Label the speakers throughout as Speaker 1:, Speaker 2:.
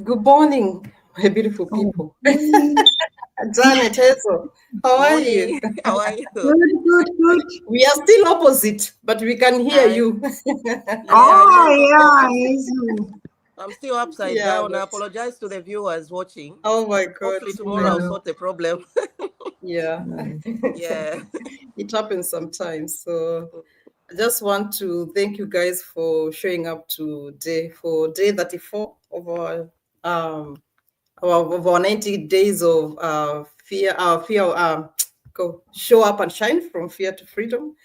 Speaker 1: Good morning, my beautiful
Speaker 2: Oh,
Speaker 1: people.
Speaker 2: morning.
Speaker 1: Janet Hazel, how are you?
Speaker 3: Morning. How are you?
Speaker 2: Good.
Speaker 1: We are still opposite, but we can hear
Speaker 3: I
Speaker 1: you.
Speaker 3: Yeah, I
Speaker 2: Oh,
Speaker 3: know.
Speaker 2: yeah, Jesus.
Speaker 3: I'm still upside
Speaker 1: Yeah,
Speaker 3: down. I
Speaker 1: but
Speaker 3: apologize to the viewers watching.
Speaker 1: oh my God.
Speaker 3: Hopefully tomorrow I'll
Speaker 1: Yeah,
Speaker 3: sort the problem.
Speaker 1: yeah.
Speaker 2: Mm.
Speaker 3: Yeah.
Speaker 1: It happens sometimes. So I just want to thank you guys for showing up today for day 34 of um of our 90 days of fear go show up and shine from fear to freedom.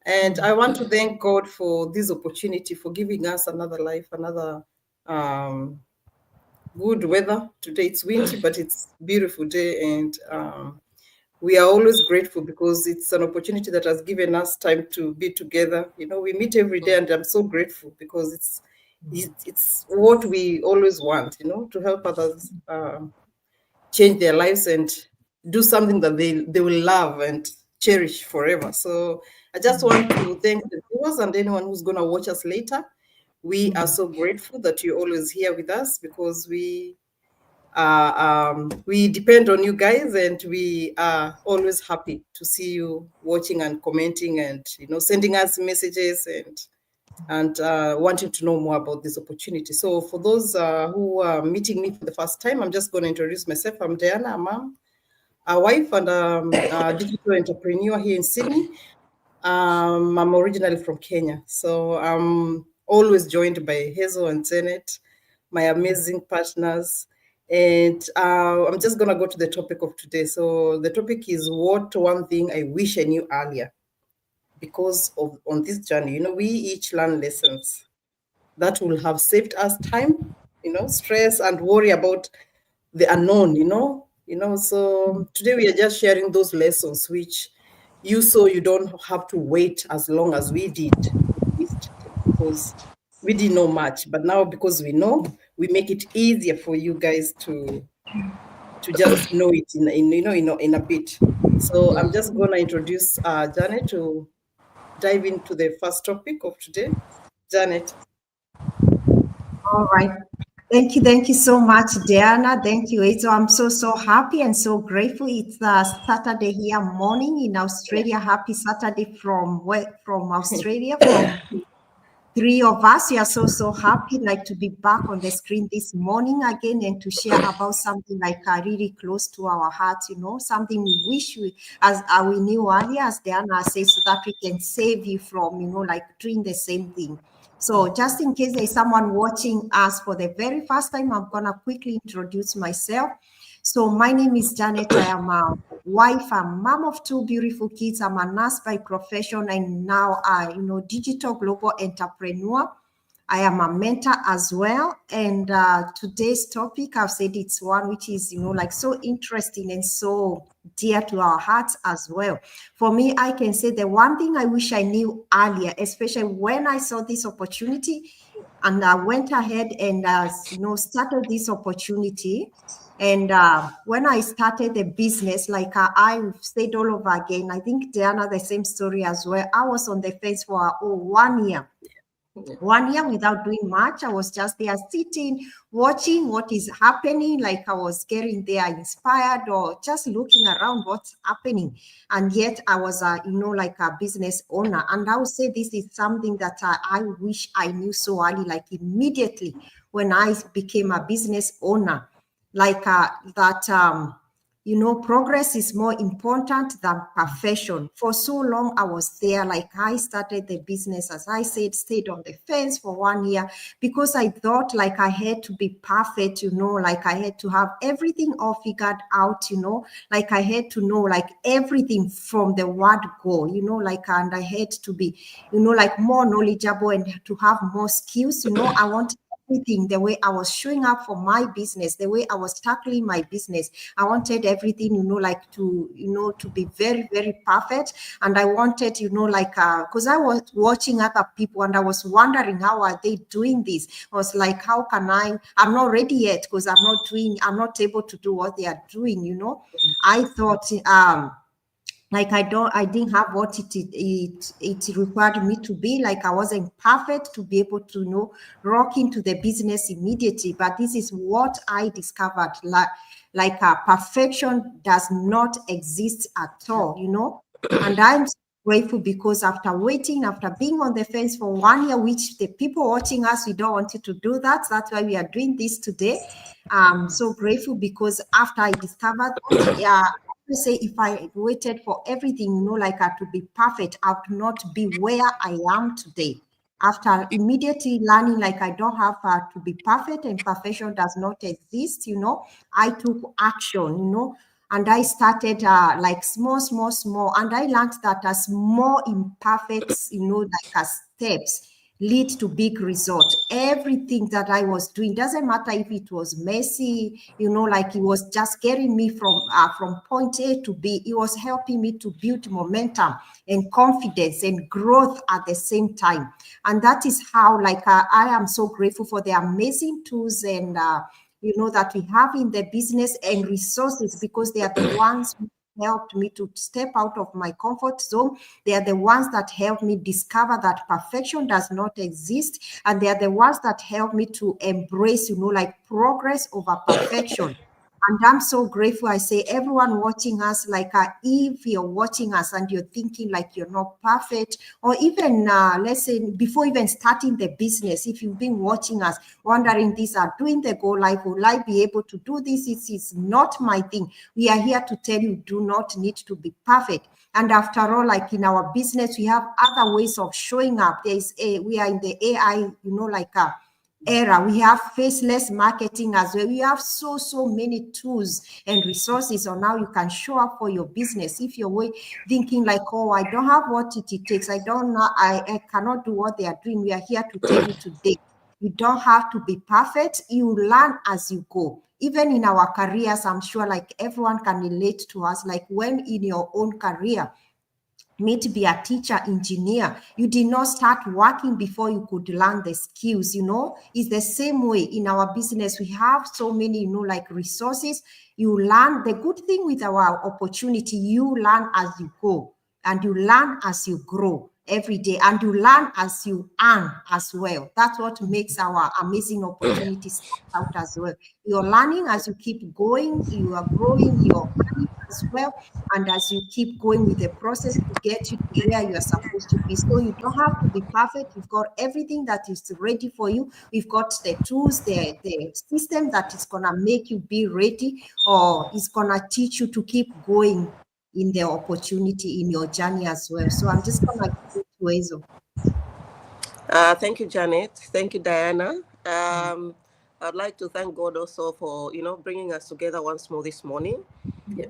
Speaker 1: And I want to thank God for this opportunity, for giving us another life, another um, good weather. Today it's windy, but it's beautiful day, and we are always grateful because it's an opportunity that has given us time to be together. You know, we meet every day, and I'm so grateful because it's what we always want. You know, to help others change their lives and do something that they will love and cherish forever. So I just want to thank the viewers and anyone who's going to watch us later. We are so grateful that you're always here with us because we depend on you guys, and we are always happy to see you watching and commenting and sending us messages and wanting to know more about this opportunity. So for those who are meeting me for the first time, I'm just going to introduce myself. I'm Diana, a mom, a wife, and a digital entrepreneur here in Sydney. I'm originally from Kenya, so I'm always joined by Hazel and Janet, my amazing partners. And I'm just going to go to the topic of today. So the topic is, what one thing I wish I knew earlier? Because on this journey, we each learn lessons that will have saved us time, stress and worry about the unknown, So today we are just sharing those lessons which you don't have to wait as long as we did when we started, because we didn't know much. But now, because we know, we make it easier for you guys to just know it in a bit. So I'm just gonna introduce Janet to dive into the first topic of today. Janet.
Speaker 2: All right. Thank you so much, Diana. Thank you. So I'm so happy and so grateful. It's Saturday here morning in Australia. Happy Saturday from Australia, from three of us. We are so happy like to be back on the screen this morning again and to share about something like really close to our hearts, something we wish we knew earlier, as Diana says, so that we can save you from, like doing the same thing. So just in case there's someone watching us for the very first time, I'm gonna quickly introduce myself. So my name is Janet. I am a wife, a mom of two beautiful kids. I'm a nurse by profession and now a digital global entrepreneur. I am a mentor as well. And today's topic, I've said it's one which is, like so interesting and so dear to our hearts as well. For me, I can say the one thing I wish I knew earlier, especially when I saw this opportunity and I went ahead and, started this opportunity. And when I started the business, like I've said all over again, I think Diana, the same story as well. I was on the fence for 1 year.
Speaker 1: Yeah.
Speaker 2: 1 year without doing much. I was just there sitting, watching what is happening. Like I was getting there inspired or just looking around what's happening. And yet I was, like a business owner. And I would say this is something that I wish I knew so early, like immediately when I became a business owner, like progress is more important than perfection. For so long, I was there. Like I started the business, as I said, stayed on the fence for 1 year because I thought like I had to be perfect, like I had to have everything all figured out, like I had to know like everything from the word go, and I had to be, like more knowledgeable and to have more skills, I want everything the way I was showing up for my business, the way I was tackling my business. I wanted everything, like to be very, very perfect. And I wanted, like, because I was watching other people and I was wondering how are they doing this? I was like, how can I'm not ready yet because I'm not able to do what they are doing, I thought, Like I didn't have what it required me to be. Like I wasn't perfect to be able to rock into the business immediately. But this is what I discovered. Like perfection does not exist at all. And I'm so grateful because after being on the fence for 1 year, which the people watching us, we don't want you to do that. That's why we are doing this today. I'm so grateful because after I discovered that, yeah, say if I waited for everything, like to be perfect, I would not be where I am today. After immediately learning, like I don't have to be perfect and perfection does not exist, I took action, and I started like small, and I learned that as more imperfect, like as steps lead to big results. Everything that I was doing, doesn't matter if it was messy, like it was just getting me from point A to B. It was helping me to build momentum and confidence and growth at the same time. And that is how, like, I am so grateful for the amazing tools and that we have in the business and resources, because they are the ones who helped me to step out of my comfort zone. They are the ones that help me discover that perfection does not exist. And they are the ones that help me to embrace, like progress over perfection. And I'm so grateful. I say, everyone watching us, like if you're watching us and you're thinking like you're not perfect, or even let's say before even starting the business, if you've been watching us wondering this, doing the go live, will I be able to do this? It's not my thing. We are here to tell you, do not need to be perfect. And after all, like in our business, we have other ways of showing up. We are in the AI, like era. We have faceless marketing as well. We have so many tools and resources on how you can show up for your business. If you're thinking like, oh, I don't have what it takes, I don't know, I cannot do what they are doing, we are here to tell you today, you don't have to be perfect. You learn as you go. Even in our careers, I'm sure like everyone can relate to us, like when in your own career, to be a teacher, engineer, you did not start working before you could learn the skills. It's the same way in our business. We have so many, like resources. You learn. The good thing with our opportunity, you learn as you go, and you learn as you grow every day, and you learn as you earn as well. That's what makes our amazing opportunities out as well. You're learning as you keep going, you are growing, you're earning as well. And as you keep going with the process to get you to where you are supposed to be. So you don't have to be perfect. You've got everything that is ready for you. We've got the tools, the system that is going to make you be ready, or is going to teach you to keep going in the opportunity in your journey as well. So I'm just going to give it to Hazel.
Speaker 3: Thank you, Janet. Thank you, Diana. I'd like to thank God also for, bringing us together once more this morning.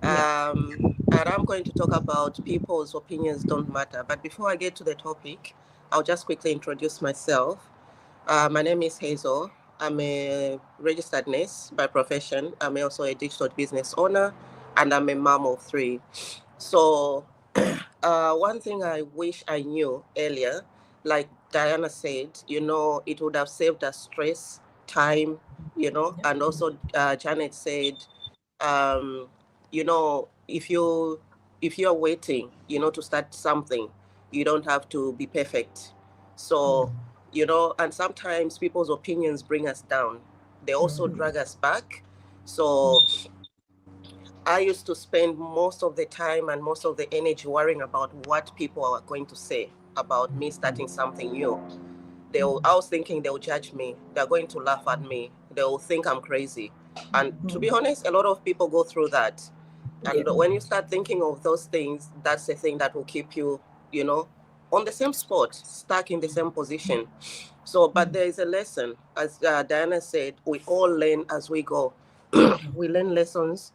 Speaker 3: And I'm going to talk about people's opinions don't matter. But before I get to the topic, I'll just quickly introduce myself. My name is Hazel. I'm a registered nurse by profession. I'm also a digital business owner, and I'm a mom of 3. So one thing I wish I knew earlier, like Diana said, it would have saved us stress, time, and also Janet said, if you're waiting, to start something, you don't have to be perfect. So, and sometimes people's opinions bring us down. They also drag us back. So I used to spend most of the time and most of the energy worrying about what people are going to say about me starting something new. I was thinking they'll judge me. They're going to laugh at me. They'll think I'm crazy. And to be honest, a lot of people go through that. And when you start thinking of those things, that's the thing that will keep you, on the same spot, stuck in the same position. So, but there is a lesson. As Diana said, we all learn as we go. We learn lessons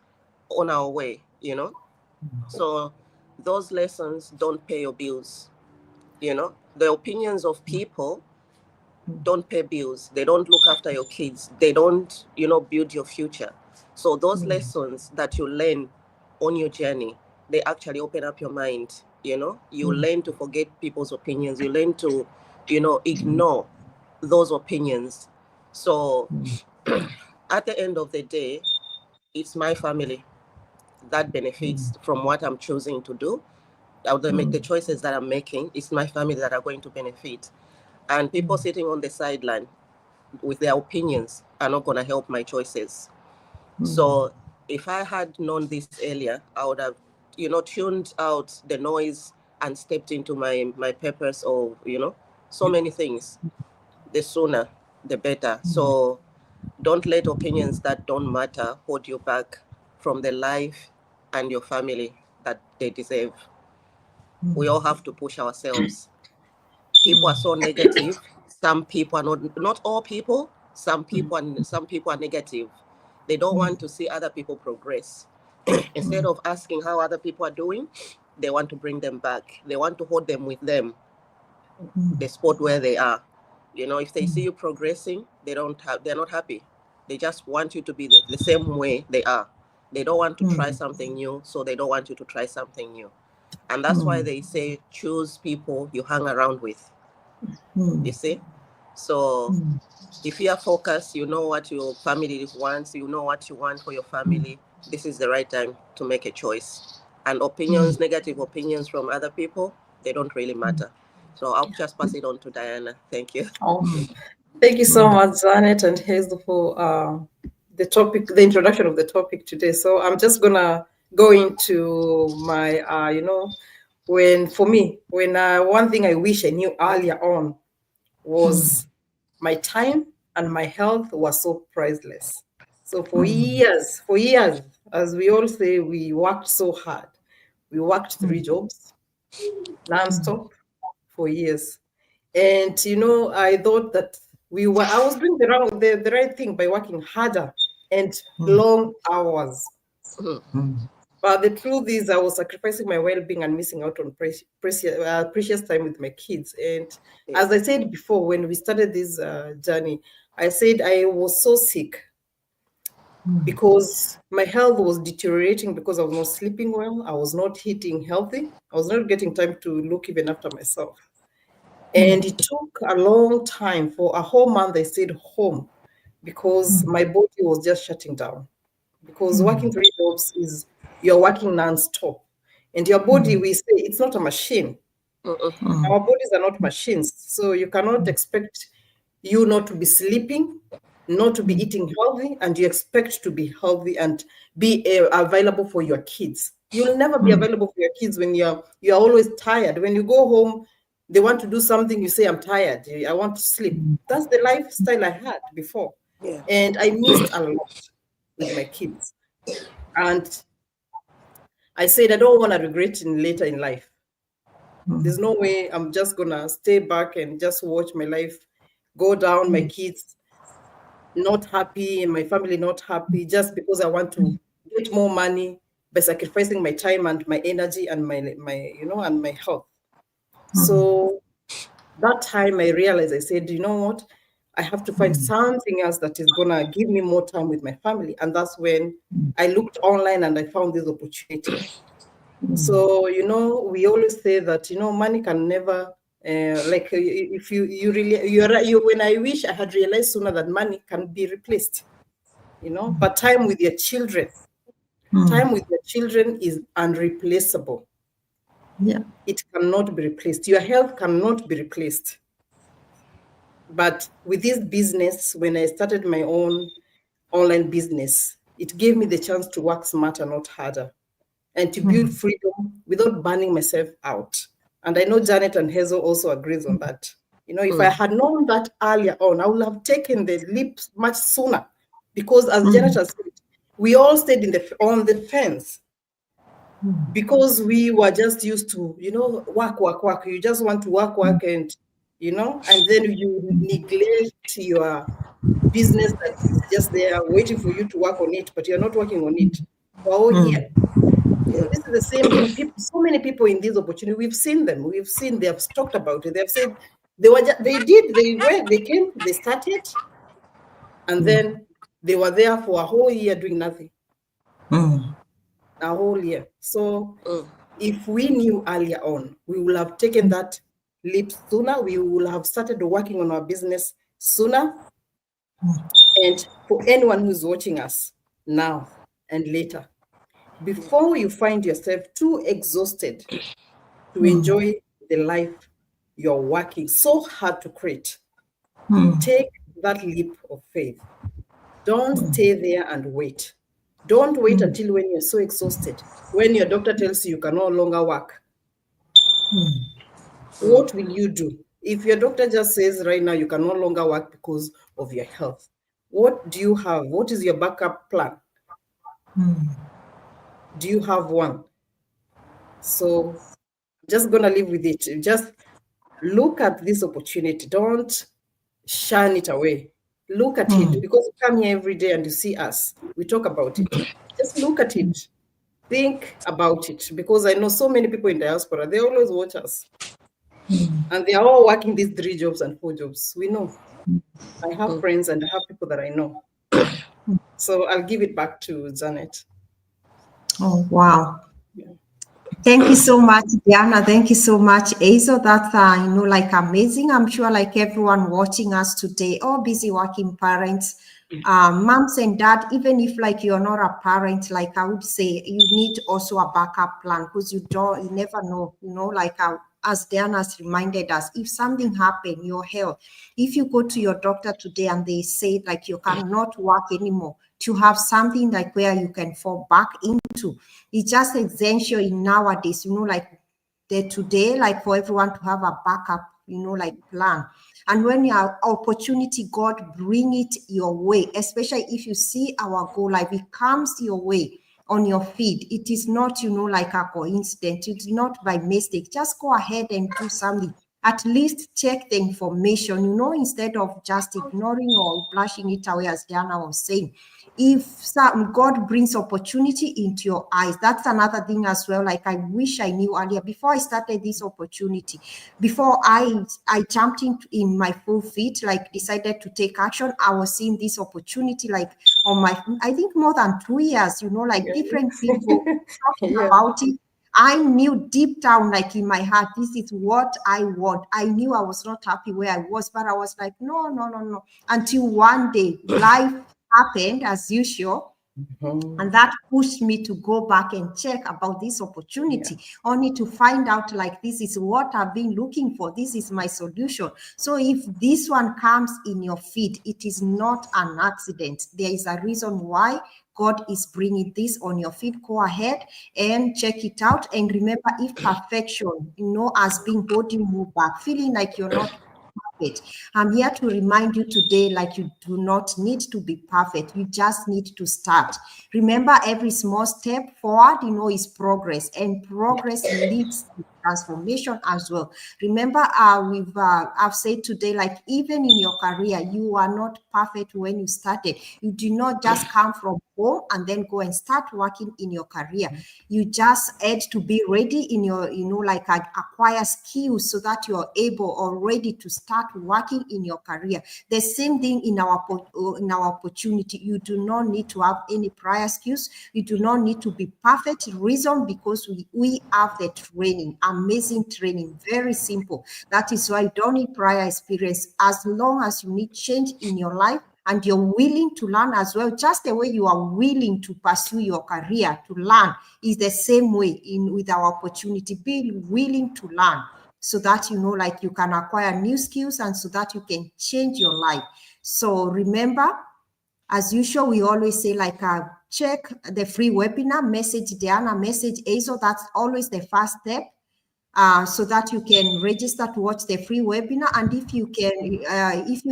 Speaker 3: on our way, So those lessons don't pay your bills, The opinions of people don't pay bills. They don't look after your kids. They don't, build your future. So those lessons that you learn on your journey, they actually open up your mind, You learn to forget people's opinions. You learn to, ignore those opinions. So at the end of the day, it's my family that benefits from what I'm choosing to do. make the choices that I'm making. It's my family that are going to benefit. And people sitting on the sideline with their opinions are not going to help my choices. So if I had known this earlier, I would have, tuned out the noise and stepped into my purpose, or, so many things. The sooner, the better. So don't let opinions that don't matter hold you back from the life and your family that they deserve. We all have to push ourselves. People are so negative. Some people are not all people. Some people are negative. They don't want to see other people progress. Instead of asking how other people are doing, they want to bring them back. They want to hold them with them, the spot where they are. If they see you progressing, they're not happy. They just want you to be the same way they are. They don't want to try something new, so they don't want you to try something new. And that's why they say choose people you hang around with. You see? So if you are focused, you know what your family wants, you know what you want for your family, this is the right time to make a choice. And opinions, negative opinions from other people, they don't really matter. So I'll just pass it on to Diana. Thank you.
Speaker 1: Oh, thank you so much, Janet and Hazel, for the introduction of the topic today. So I'm just gonna go into my, when one thing I wish I knew earlier on was my time and my health was so priceless. So for years, as we all say, we worked so hard. We worked 3 jobs nonstop for years. And I thought that I was doing the right thing by working harder and long hours. But the truth is, I was sacrificing my well-being and missing out on precious time with my kids. And as I said before, when we started this journey, I said I was so sick because my health was deteriorating because I was not sleeping well. I was not eating healthy. I was not getting time to look even after myself. And it took a long time. For a whole month, I stayed home because my body was just shutting down. Because working 3 jobs is you're working non-stop. And your body, we say, it's not a machine. Our bodies are not machines. So you cannot expect you not to be sleeping, not to be eating healthy, and you expect to be healthy and be available for your kids. You'll never be available for your kids when you're always tired. When you go home, they want to do something, you say, I'm tired, I want to sleep. That's the lifestyle I had before.
Speaker 3: Yeah.
Speaker 1: And I missed a lot with my kids. And I said, I don't want to regret later in life. There's no way I'm just going to stay back and just watch my life go down, my kids not happy, and my family not happy, just because I want to get more money by sacrificing my time and my energy and my and my health. So that time I realized, I said, you know what? I have to find something else that is going to give me more time with my family. And that's when I looked online and I found this opportunity. So, we always say that, money can never, if you really, when I wish I had realized sooner that money can be replaced, but time with your children is unreplaceable.
Speaker 2: Yeah.
Speaker 1: It cannot be replaced. Your health cannot be replaced. But with this business, when I started my own online business, it gave me the chance to work smarter, not harder, and to build freedom without burning myself out. And I know Janet and Hazel also agrees on that. If I had known that earlier on, I would have taken the leap much sooner. Because as Janet has said, we all stayed on the fence because we were just used to, work. You just want to work, and and then you neglect your business that is just there waiting for you to work on it, but you're not working on it for a whole year. So this is the same thing. So many people in this opportunity, we've seen them. They have talked about it. They have said they came, they started, and then they were there for a whole year doing nothing. A whole year. So if we knew earlier on, we would have taken that leap sooner. We will have started working on our business sooner. And for anyone who's watching us now and later, before you find yourself too exhausted to enjoy the life you're working so hard to create. Take that leap of faith. Don't stay there and wait. Don't wait until when you're so exhausted, when your doctor tells you you can no longer work. What will you do? If your doctor just says right now you can no longer work because of your health, what do you have? What is your backup plan? Do you have one? So just gonna live with it. Just look at this opportunity. Don't shun it away. Look at it, because you come here every day and you see us. We talk about it. Just look at it. Think about it, because I know so many people in diaspora, they always watch us. And they are all working these 3 jobs and 4 jobs. We know. I have friends and I have people that I know. So I'll give it back to Janet.
Speaker 2: Oh, wow. Thank you so much, Diana. Thank you so much, Azo. That's, like amazing. I'm sure like everyone watching us today, all busy working parents, moms and dad, even if like you're not a parent, like I would say you need also a backup plan, because you never know, like as Diana has reminded us, if something happened, your health, if you go to your doctor today and they say like you cannot work anymore, to have something like where you can fall back into. It's just essential in nowadays, like today, like for everyone to have a backup, like plan. And when you have opportunity, God bring it your way, especially if you see our goal, like it comes your way on your feed. It is not, like a coincidence. It's not by mistake. Just go ahead and do something. At least check the information, instead of just ignoring or brushing it away, as Diana was saying. If God brings opportunity into your eyes, that's another thing as well. Like I wish I knew earlier, before I started this opportunity, before I jumped in my full feet, like decided to take action, I was seeing this opportunity like on my, I think more than 2 years, like different people talking about it. I knew deep down, like in my heart, this is what I want. I knew I was not happy where I was, but I was like, no. Until one day, life happened as usual. And that pushed me to go back and check about this opportunity, only to find out like this is what I've been looking for. This is my solution. So if this one comes in your feed, it is not an accident. There is a reason why God is bringing this on your feed. Go ahead and check it out. And remember, if perfection, has been holding you back, feeling like you're not perfect, I'm here to remind you today, like you do not need to be perfect. You just need to start. Remember, every small step forward, is progress, and progress leads to transformation as well. Remember, I've said today, like even in your career, you are not perfect when you started. You do not just come from home and then go and start working in your career. You just had to be ready in your, like acquire skills so that you are able or ready to start working in your career. The same thing in our opportunity. You do not need to have any prior skills. You do not need to be perfect. Reason, because we have the training, amazing training, very simple. That is why you don't need prior experience. As long as you need change in your life and you're willing to learn as well, just the way you are willing to pursue your career to learn is the same way with our opportunity. Be willing to learn, so that like you can acquire new skills and so that you can change your life. So remember, as usual, we always say like check the free webinar, message Diana, message Azo. That's always the first step. So that you can register to watch the free webinar. And if you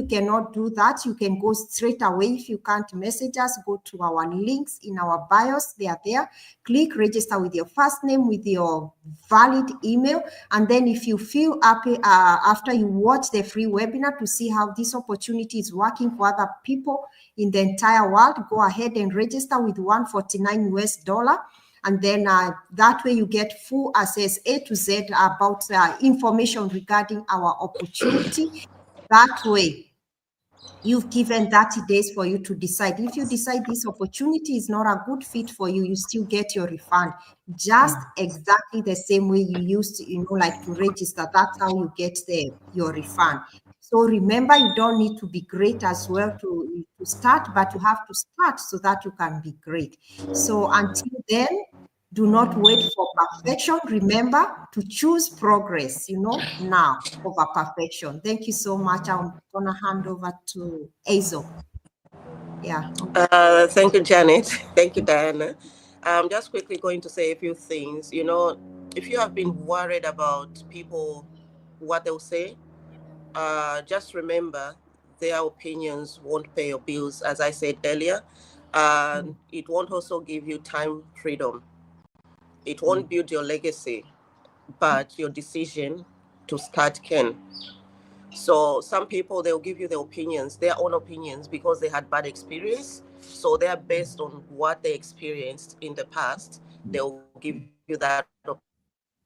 Speaker 2: cannot do that, you can go straight away. If you can't message us, go to our links in our bios. They are there. Click register with your first name, with your valid email. And then if you feel happy after you watch the free webinar to see how this opportunity is working for other people in the entire world, go ahead and register with $149 US. And then that way you get full access A to Z about information regarding our opportunity. That way, you've given 30 days for you to decide. If you decide this opportunity is not a good fit for you, you still get your refund. Just exactly the same way you used to, like to register. That's how you get your refund. So remember, you don't need to be great as well to start, but you have to start so that you can be great. So until then, Do not wait for perfection. Remember to choose progress, now over perfection. Thank you so much. I'm going to hand over to Azo. Yeah.
Speaker 3: Thank you, Janet. Thank you, Diana. I'm just quickly going to say a few things. If you have been worried about people, what they'll say, just remember their opinions won't pay your bills, as I said earlier. And it won't also give you time freedom. It won't build your legacy, but your decision to start can. So some people, they'll give you their own opinions, because they had bad experience. So they're based on what they experienced in the past. They'll give you that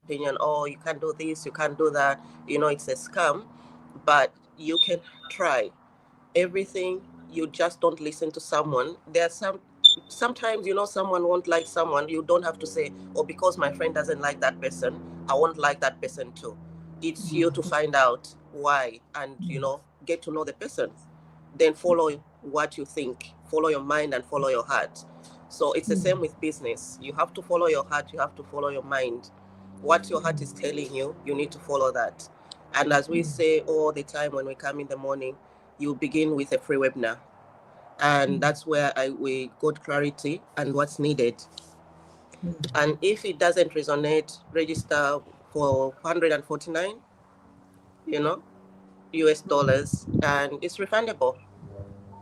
Speaker 3: opinion. Oh, you can't do this, you can't do that. It's a scam. But you can try everything. You just don't listen to someone. Sometimes, someone won't like someone. You don't have to say, oh, because my friend doesn't like that person, I won't like that person too. It's you to find out why, and get to know the person. Then follow what you think, follow your mind and follow your heart. So it's the same with business. You have to follow your heart, you have to follow your mind. What your heart is telling you, you need to follow that. And as we say all the time when we come in the morning, you begin with a free webinar. And that's where we got clarity and what's needed. And if it doesn't resonate, register for 149, US dollars, and it's refundable.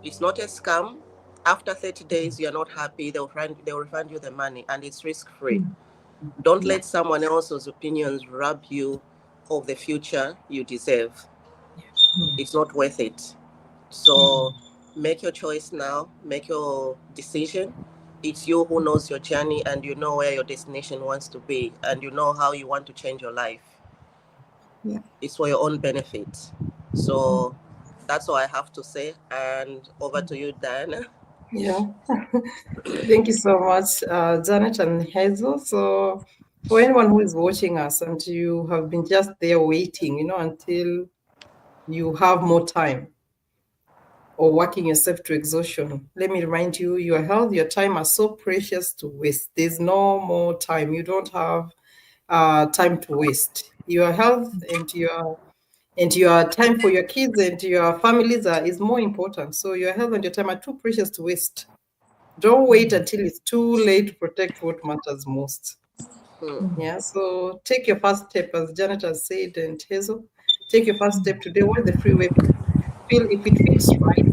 Speaker 3: It's not a scam. After 30 days, you're not happy, they'll refund you the money, and it's risk-free. Don't let someone else's opinions rob you of the future you deserve. It's not worth it. So make your choice now, make your decision. It's you who knows your journey, and you know where your destination wants to be, and you know how you want to change your life.
Speaker 2: Yeah.
Speaker 3: It's for your own benefit. So that's all I have to say. And over to you, Diana.
Speaker 1: Yeah. Thank you so much, Janet and Hazel. So for anyone who is watching us and you have been just there waiting, until you have more time or working yourself to exhaustion, let me remind you, your health, your time are so precious to waste. There's no more time. You don't have time to waste. Your health and your time for your kids and your families is more important. So your health and your time are too precious to waste. Don't wait until it's too late to protect what matters most. Yeah, so take your first step, as Janet has said, and Hazel. Take your first step today. Watch the free webinar. Feel if it feels right,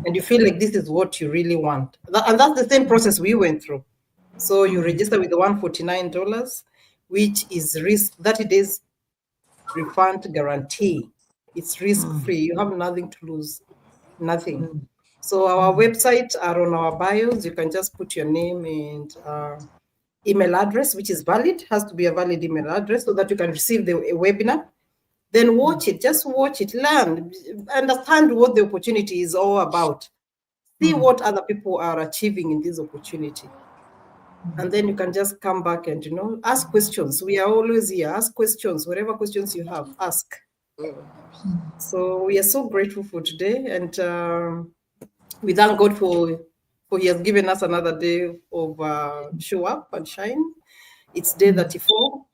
Speaker 1: and you feel like this is what you really want. And that's the same process we went through. So you register with the $149, which is 30 days refund guarantee. It's risk-free. You have nothing to lose, nothing. So our websites are on our bios. You can just put your name and email address, which is valid, has to be a valid email address so that you can receive the webinar. Then watch it, just watch it, learn, understand what the opportunity is all about. See what other people are achieving in this opportunity. And then you can just come back and, ask questions. We are always here. Ask questions, whatever questions you have, ask. So we are so grateful for today. And we thank God for He has given us another day of show up and shine. It's day 34.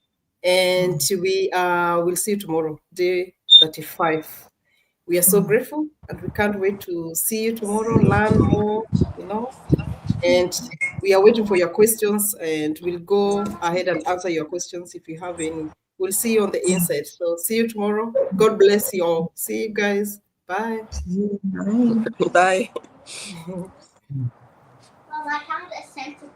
Speaker 1: And we will see you tomorrow, day 35. We are so grateful and we can't wait to see you tomorrow, learn more, and we are waiting for your questions, and we'll go ahead and answer your questions if you have any. We'll see you on the inside. So see you tomorrow. God bless you all. See you guys. Bye.
Speaker 2: Bye.
Speaker 3: Bye.
Speaker 1: Mhm.
Speaker 4: Well, I found a centipede.